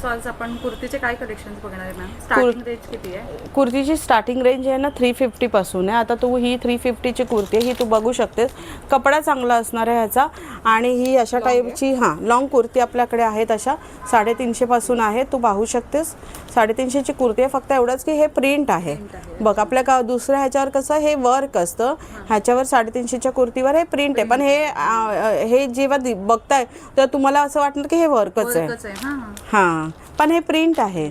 So आज आपण कुर्तीचे काय कलेक्शन्स बघणार आहे मॅम? स्टार्टिंग रेंज किती आहे? कुर्तीची स्टार्टिंग रेंज आहे ना 350 पासून आहे. आता तू ही 350 ची कुर्ती आहे, ही तू बघू शकतेस. कपडा चांगला असणार आहे ह्याचा. आणि ही अशा टाईपची लॉंग कुर्ती आपल्याकडे आहेत, अशा 350 पासून आहे. तू पाहू शकतेस 350 ची कुर्ती आहे. फक्त एवढंच की हे प्रिंट आहे बघ. आपल्या का दुसऱ्या ह्याच्यावर कसं हे वर्क असतं, ह्याच्यावर 350 च्या कुर्तीवर हे प्रिंट आहे. पण हे जेव्हा बघताय तर तुम्हाला असं वाटणार की हे वर्कच आहे. हां, पण हे प्रिंट आहे.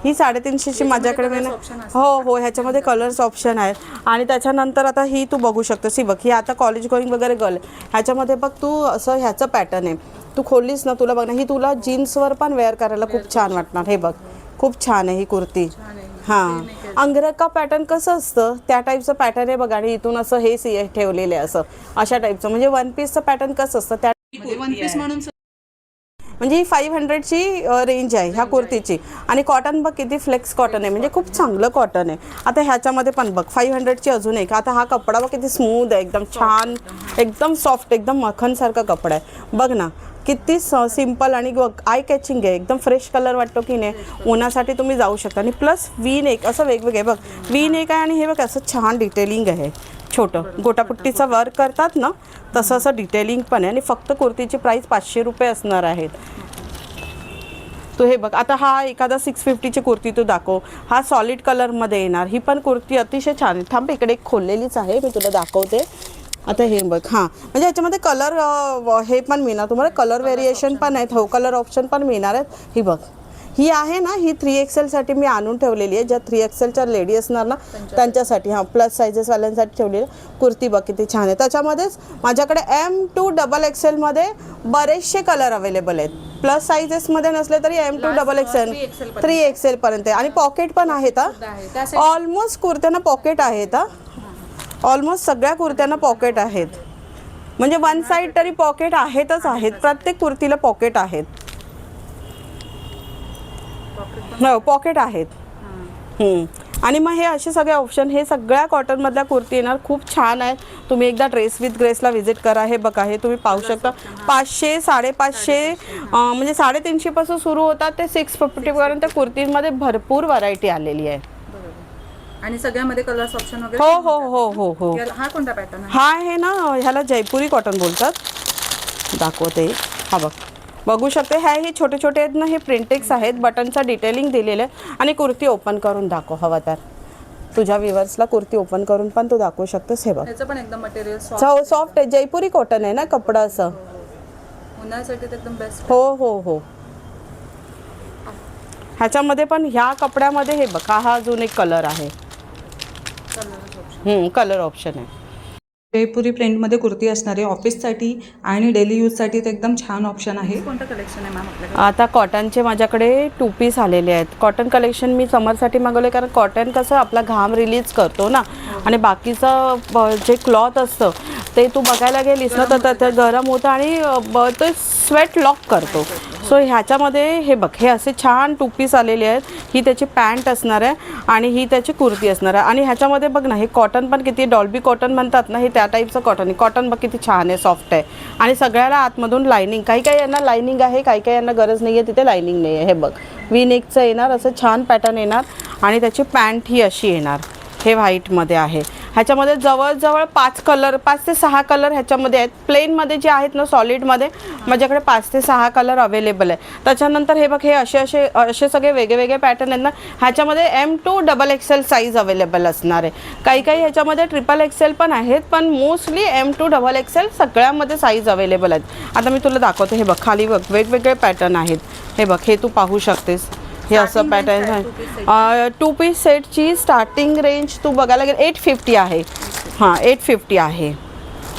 ही 350 ची माझ्याकडे हो ह्याच्यामध्ये कलर्स ऑप्शन आहेत. आणि त्याच्यानंतर आता ही तू बघू शकतेस. ही बघ, ही आता कॉलेज गोईंग वगैरे गर्ल, ह्याच्यामध्ये बघ तू असं ह्याचं पॅटर्न आहे. तू खोललीस ना, तुला बघ ना, ही तुला जीन्सवर पण वेअर करायला खूप छान वाटणार. हे बघ, खूप छान आहे ही कुर्ती. हां, अंगरखा पॅटर्न कसं असतं त्या टाईपचं पॅटर्न आहे बघ. आणि इथून असं हे ठेवलेलं आहे, असं अशा टाईपचं. म्हणजे वन पीसचं पॅटर्न कसं असतं त्या वन पीस म्हणून म्हणजे ही 500 ची रेंज आहे ह्या कुर्तीची. आणि कॉटन बघ किती फ्लेक्स कॉटन आहे, म्हणजे खूप चांगलं कॉटन आहे. आता ह्याच्यामध्ये पण बघ 500 ची अजून एक. आता हा कपडा बघ किती स्मूथ आहे, एकदम छान, एकदम सॉफ्ट, एकदम मखनसारखा कपडा आहे बघ ना. किती सिम्पल आणि आय कॅचिंग आहे, एकदम फ्रेश कलर वाटतो की नाही. उन्हासाठी तुम्ही जाऊ शकता. आणि प्लस वी नेक असं वेगवेगळे बघ, वी नेक आहे. आणि हे बघ असं छान डिटेलिंग आहे, छोटं गोटापट्टीचा वर्क करतात ना तसं असं डिटेलिंग पण आहे. आणि फक्त कुर्तीची प्राईस 500 रुपये असणार आहेत. तो हे बघ, आता हा एखादा 650 ची कुर्ती तू दाखव. हा सॉलिड कलरमध्ये येणार. ही पण कुर्ती अतिशय छान आहे. थांब, इकडे एक खोललेलीच आहे, मी तुला दाखवते. आता हे बघ, हां म्हणजे ह्याच्यामध्ये कलर हे पण मिळणार तुम्हाला, कलर व्हेरिएशन पण आहेत. हो, कलर ऑप्शन पण मिळणार आहेत. ही बघ, ही आहे ना, ही 3XL साठी मी आणून ठेवलेली आहे. ज्या 3XLच्या लेडी असणार ना त्यांच्यासाठी, हां प्लस सायझेसवाल्यांसाठी ठेवलेली कुर्ती बघ किती छान आहे. त्याच्यामध्येच माझ्याकडे M to XXL मध्ये बरेचसे कलर अवेलेबल आहेत. प्लस सायझेसमध्ये नसले तरी M to XXL 3XL पर्यंत. आणि पॉकेट पण आहेत. ऑलमोस्ट कुर्त्यांना पॉकेट आहेत. ऑलमोस्ट सगळ्या कुर्त्यांना पॉकेट आहेत. म्हणजे वन साईड तरी पॉकेट आहेतच आहेत. प्रत्येक कुर्तीला पॉकेट आहेत. हो, पॉकेट आहेत. आणि मग हे असे सगळे ऑप्शन, हे सगळ्या कॉटनमधल्या कुर्ती येणार. खूप छान आहेत. तुम्ही एकदा ड्रेस विथ ग्रेसला व्हिजिट करा. हे बघा, हे तुम्ही पाहू शकता. 500, 550 म्हणजे 350 पासून सुरू होतात ते 650 पर्यंत कुर्तीमध्ये भरपूर व्हरायटी आलेली आहे. आणि सगळ्यामध्ये कलर्स ऑप्शन वगैरे. हो हो हो हो हो. हा कोणता पॅटर्न आहे? हा आहे ना, ह्याला जयपुरी कॉटन बोलतात. दाखवते. हा बघ, बघू शकते. हे छोटे छोटे आहेत ना, हे प्रिंटेक्स आहेत. बटनचा डिटेलिंग दिलेलं आहे. आणि कुर्ती ओपन करून दाखव हवा तर. तुझ्या व्ह्युअर्सला कुर्ती ओपन करून पण तू दाखवू शकतेस. हे बघ, त्याचं पण एकदम मटेरियल सॉफ्ट आहे. जयपुरी कॉटन आहे ना कपडा, असं उन्हाळ्यासाठी एकदम बेस्ट. हो हो हो. ह्याच्यामध्ये पण ह्या कपड्यामध्ये हे बघ, हा अजून एक कलर आहे. कलर ऑप्शन आहे. जयपुरी प्रिंटमध्ये कुर्ती असणारी ऑफिससाठी आणि डेली यूजसाठी ते एकदम छान ऑप्शन आहे. कोणतं कलेक्शन आहे मॅम आपल्याकडे? आता कॉटनचे माझ्याकडे 2 पीस आलेले आहेत. कॉटन कलेक्शन मी समरसाठी मागवले, कारण कॉटन कसं आपला घाम रिलीज करतो ना. आणि बाकीचं जे क्लॉथ असतं ते तू बघायला गेलीस ना तर ते गरम होतं आणि ते स्वेट लॉक करतो. सो ह्याच्यामध्ये हे बघ, हे असे छान 2 पीस आलेले आहेत. ही त्याची पॅन्ट असणार आहे आणि ही त्याची कुर्ती असणार आहे. आणि ह्याच्यामध्ये बघ ना, हे कॉटन पण किती डॉल्बी कॉटन म्हणतात ना, हे त्या टाईपचं कॉटन आहे. कॉटन बघ किती छान आहे, सॉफ्ट आहे. आणि सगळ्याला आतमधून लायनिंग, काही काही यांना लायनिंग आहे, काही काही यांना गरज नाही आहे, तिथे लायनिंग नाही आहे. हे बघ, वी नेकचं येणार, असं छान पॅटर्न येणार. आणि त्याची पॅन्ट ही अशी येणार. हे व्हाईटमध्ये आहे. ह्याच्यामध्ये जवळजवळ 5 ते 6 कलर ह्याच्यामध्ये आहेत. प्लेनमध्ये जे आहेत ना, सॉलिडमध्ये माझ्याकडे 5 ते 6 कलर अवेलेबल आहे. त्याच्यानंतर हे बघ, हे असे सगळे वेगवेगळे पॅटर्न आहेत ना. ह्याच्यामध्ये M to XXL size available असणार आहे. काही काही ह्याच्यामध्ये XXL पण आहेत, पण मोस्टली M to XXL सगळ्यामध्ये साईज अवेलेबल आहेत. आता मी तुला दाखवते. हे बघ, खाली बघ वेगवेगळे पॅटर्न आहेत. हे बघ, हे तू पाहू शकतेस. हे असं पॅटर्न आहे. 2 पीस सेटची स्टार्टिंग रेंज तू बघायला गेलं 850 आहे. हां, 850 आहे.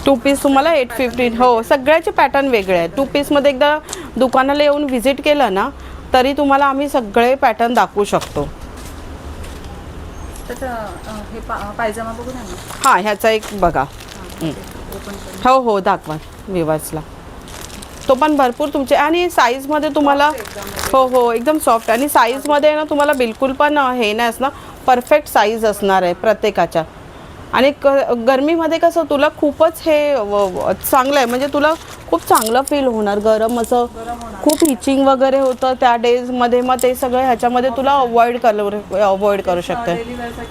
2 पीस तुम्हाला 850. हो, सगळ्याचे पॅटर्न वेगळे आहेत. 2 पीसमध्ये एकदा दुकानाला येऊन व्हिजिट केलं ना तरी तुम्हाला आम्ही सगळे पॅटर्न दाखवू शकतो. पायजामा बघू ना. हां, ह्याचा एक बघा. हो हो, दाखवा व्ह्युअर्सला. तो पण भरपूर तुमचे. आणि साईजमध्ये तुम्हाला हो हो एकदम सॉफ्ट. आणि साईजमध्ये ना तुम्हाला बिलकुल पण हे नाही असणार, परफेक्ट साईज असणार आहे प्रत्येकाच्या. आणि गरमीमध्ये कसं तुला खूपच हे चांगलं आहे, म्हणजे तुला खूप चांगलं फील होणार. गरम असं खूप हिचिंग वगैरे होतं त्या डेजमध्ये, मग ते सगळं ह्याच्यामध्ये तुला अवॉइड करू शकते.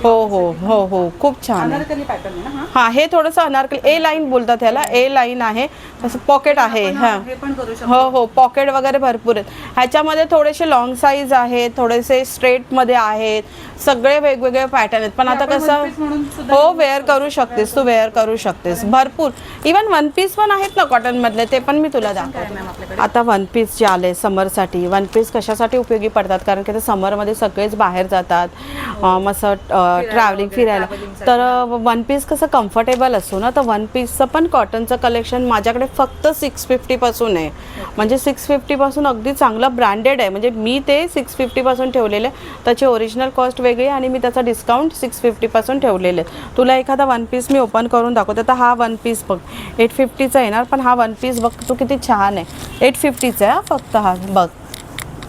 हो हो हो हो, खूप छान आहे. अनारकली पॅटर्न आहे ना हां, हे थोडंसं अनारकली ए लाईन बोलतात ह्याला, ए लाईन आहे. तसं पॉकेट आहे. हां, हे पण करू शकतो. हो हो, पॉकेट वगैरे भरपूर आहेत ह्याच्यामध्ये. थोडेसे लॉंग साईज आहेत, थोडेसे स्ट्रेटमध्ये आहेत, सगळे वेगवेगळे पॅटर्न आहेत. पण आता कसं हो, वेअर करू शकतेस तू, वेअर करू शकतेस भरपूर. इवन वन पीस पण आहेत ना कॉटनमधले, ते पण मी तुला दाखवते. आता वन पीस जे आले समरसाठी, वन पीस कशासाठी उपयोगी पडतात, कारण की ते समरमध्ये सगळेच बाहेर जातात, मस्त ट्रॅव्हलिंग फिरायला. तर वन पीस कसं कम्फर्टेबल असतो ना, तर वन पीसचं पण कॉटनचं कलेक्शन माझ्याकडे फक्त 650 पासून आहे. म्हणजे 650 पासून अगदी चांगलं ब्रँडेड आहे. म्हणजे मी ते 650 पासून ठेवलेलं आहे, त्याची ओरिजिनल कॉस्ट वेगळी आणि मी त्याचा डिस्काउंट 650 पासून ठेवलेले आहे. तुला एखादा वन पीस मी ओपन करून दाखवते. तर हा वन पीस बघ 850चा येणार, पण हा वन पीस बघ तू किती छान आहे. 850चा आहे फक्त. हा बघ,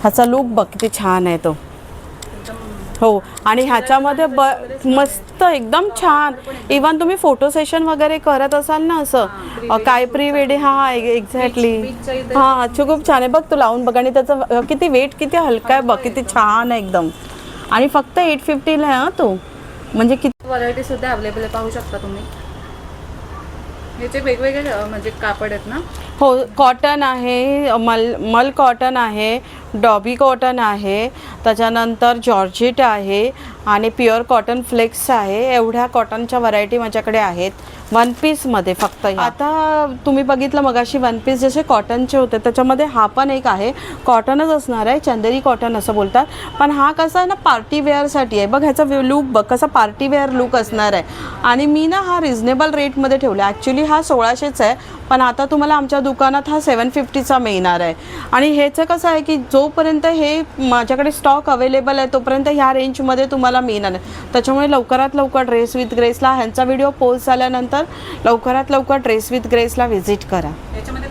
ह्याचा लुक बघ किती छान आहे तो. हो, आणि ह्याच्यामध्ये मस्त एकदम छान. इवन तुम्ही फोटो सेशन वगैरे करत असाल ना, असं काय प्री वेडिंग, हां एक्झॅक्टली, हां खूप छान आहे. बघ तू लावून बघ, आणि त्याचं किती वेट किती हलका आहे बघ, किती छान आहे एकदम. आणि फक्त 850ला आहे हा तो. म्हणजे किती व्हरायटी सुद्धा अवेलेबल आहे, पाहू शकता तुम्ही. याचे वेगवेगळे म्हणजे कापड आहेत ना. हो, कॉटन आहे, मल कॉटन आहे, डॉबी कॉटन आहे, त्याच्यानंतर जॉर्जेट आहे आणि प्युअर कॉटन फ्लेक्स आहे. एवढ्या कॉटनच्या व्हरायटी माझ्याकडे आहेत वन पीसमध्ये फक्त. आता तुम्ही बघितलं मगाशी वन पीस जसे कॉटनचे होते, त्याच्यामध्ये हा पण एक आहे, कॉटनच असणार आहे, चंदेरी कॉटन असं बोलतात. पण हा कसा आहे ना, पार्टी वेअरसाठी आहे. बघ ह्याचा लुक बघ कसा पार्टी वेअर लुक असणार आहे. आणि मी ना हा रिजनेबल रेटमध्ये ठेवला. ॲक्च्युली हा 1600चा आहे, पण आता तुम्हाला आमच्या दुकानात हा 750चा मिळणार आहे. आणि ह्याचं कसं आहे की जोपर्यंत हे माझ्याकडे स्टॉक अवेलेबल आहे तोपर्यंत ह्या रेंजमध्ये तुम्हाला मिळणार आहे. त्याच्यामुळे लवकरात लवकर ड्रेस विथ ग्रेसला, ह्यांचा व्हिडिओ पोस्ट झाल्यानंतर लवकरात लवकर ड्रेस विथ ग्रेसला व्हिजिट करा. याच्यामध्ये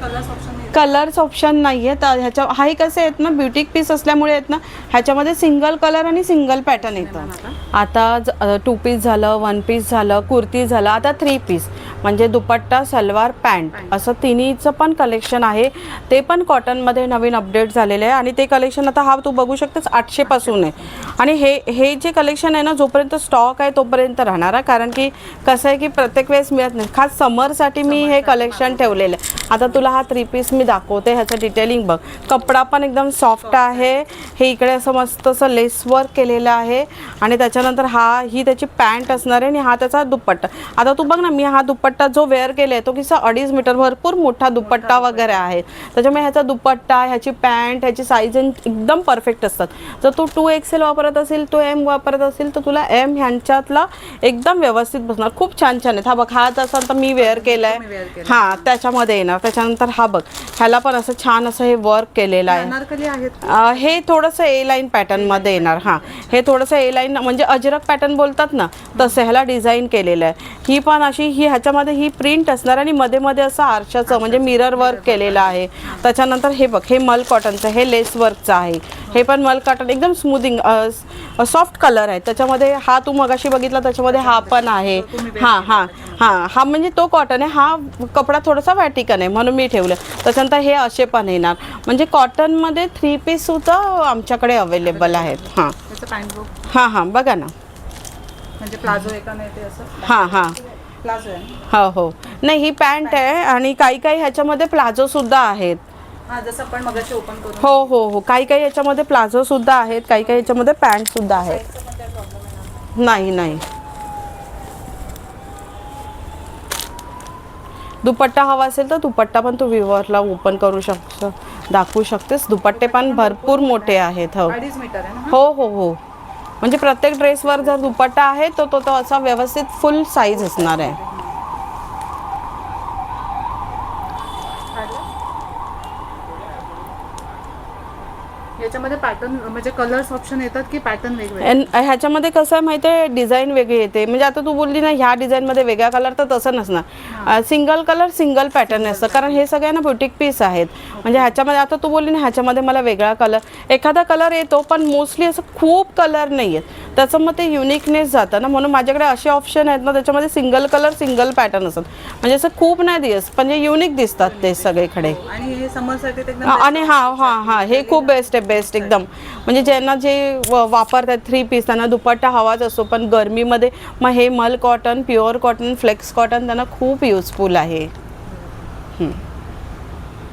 कलर्स ऑप्शन नाही आहे. तर ह्याच्या हाही कसे आहेत ना, ब्युटिक पीस असल्यामुळे आहेत ना, ह्याच्यामध्ये सिंगल कलर आणि सिंगल पॅटर्न येतं. आता 2 पीस झालं, 1 पीस झालं, कुर्ती झालं, आता 3 पीस म्हणजे दुपट्टा, सलवार, पॅन्ट असं तिन्हीचं पण कलेक्शन आहे. ते पण कॉटनमध्ये नवीन अपडेट झालेलं आहे. आणि ते कलेक्शन आता हा तू बघू शकतेस 800 पासून आहे. आणि हे जे कलेक्शन आहे ना, जोपर्यंत स्टॉक आहे तोपर्यंत राहणार आहे. कारण की कसं आहे की प्रत्येक वेळेस मिळत नाही. खास समरसाठी मी हे कलेक्शन ठेवलेलं आहे. आता तुला हा 3 पीस मी दाखवते. ह्याचं डिटेलिंग बघ. कपडा पण एकदम सॉफ्ट आहे. हे इकडे असं मस्त असं लेस वर्क केलेलं आहे. आणि त्याच्यानंतर ही त्याची पॅन्ट असणार आहे आणि हा त्याचा दुपट्टा. आता तू बघ ना, मी हा दुपट्टा जो वेअर केला आहे तो किसा 2.5 मीटर भरपूर मोठा दुपट्टा वगैरे आहे. त्याच्यामुळे ह्याचा दुपट्टा, ह्याची पॅन्ट, ह्याची साईज एकदम परफेक्ट असतात. जर तू 2XL वापरत असेल, 2M वापरत असेल तर तुला M ह्यांच्यातला एकदम व्यवस्थित बसणार. खूप छान छान आहेत. हा बघ, हा तसा तर मी वेअर केला आहे, हां त्याच्यामध्ये येणार. त्याच्यानंतर हा बघ, ह्याला पण असं छान असं हे वर्क केलेलं आहे. हे थोडंसं ए लाईन पॅटर्नमध्ये येणार. हां, हे थोडंसं ए लाईन म्हणजे अजरक पॅटर्न बोलतात ना, तसं ह्याला डिझाईन केलेलं आहे. ही पण अशी ह्याच्यामध्ये ही प्रिंट असणार आणि मध्ये मध्ये असं आरशाचं म्हणजे मिरर वर्क केलेलं आहे. त्याच्यानंतर हे बघ, हे मल कॉटनचं, हे लेस वर्कचं आहे. हे पण मल कॉटन एकदम स्मूथिंग सॉफ्ट कलर आहे. त्याच्यामध्ये हा तू मगाशी बघितला त्याच्यामध्ये हा पण आहे. हां हां हां, हा म्हणजे तो कॉटन आहे. हा कपडा थोडासा व्हॅटिकन आहे म्हणून मी ठेवलं. त्याच्यानंतर हे असे पण येणार. म्हणजे कॉटनमध्ये 3 पीस सुद्धा आमच्याकडे अवेलेबल आहेत. हां हां हां, बघा ना, म्हणजे प्लाझो एकाने ते असं. हां हां, प्लाझो आहे. हो हो, नाही ही पॅन्ट आहे. आणि काही ह्याच्यामध्ये प्लाझो सुद्धा आहेत. हां, जसं आपण मगाशी ओपन करू. हो हो हो, काही याच्यामध्ये प्लाझो सुद्धा आहेत, काही याच्यामध्ये पॅन्ट सुद्धा आहेत. नाही नाही, दुपट्टा हवा असेल तर दुपट्टा पण तू व्ह्यूअरला ओपन करू शकतो, दाखवू शकतेस. दुपट्टे पण भरपूर मोठे आहेत. हो 2.5 मीटर आहे ना. हो हो हो, म्हणजे प्रत्येक ड्रेसवर जर दुपट्टा आहे तर तो असा व्यवस्थित फुल साईज असणार आहे. याच्यामध्ये पॅटर्न म्हणजे कलर्स ऑप्शन येतात की पॅटर्न वेगवेगळे? ह्याच्यामध्ये कसं आहे माहिती आहे, डिझाईन वेगळी येते. म्हणजे आता तू बोलली ना ह्या डिझाईनमध्ये वेगळा कलर, तर तसं नसणार. सिंगल कलर सिंगल पॅटर्न असतं, कारण हे सगळे ना बुटीक पीस आहेत. म्हणजे ह्याच्यामध्ये आता तू बोलली ना ह्याच्यामध्ये मला वेगळा कलर, एखादा कलर येतो पण मोस्टली असं खूप कलर नाही आहेत, त्याचं मग ते युनिकनेस जातं ना. म्हणून माझ्याकडे असे ऑप्शन आहेत ना त्याच्यामध्ये सिंगल कलर सिंगल पॅटर्न असतात. म्हणजे असं खूप नाही दिसत, म्हणजे युनिक दिसतात ते सगळीकडे. आणि हे समरसाठी एकदम आणि हा हे खूप बेस्ट आहे, बेस्ट एकदम. म्हणजे ज्यांना जे वापरतात 3 पीस, त्यांना दुपट्टा हवाच असतो, पण गरमीमध्ये मग हे मल cotton, pure cotton, flex cotton त्यांना खूप युजफुल आहे.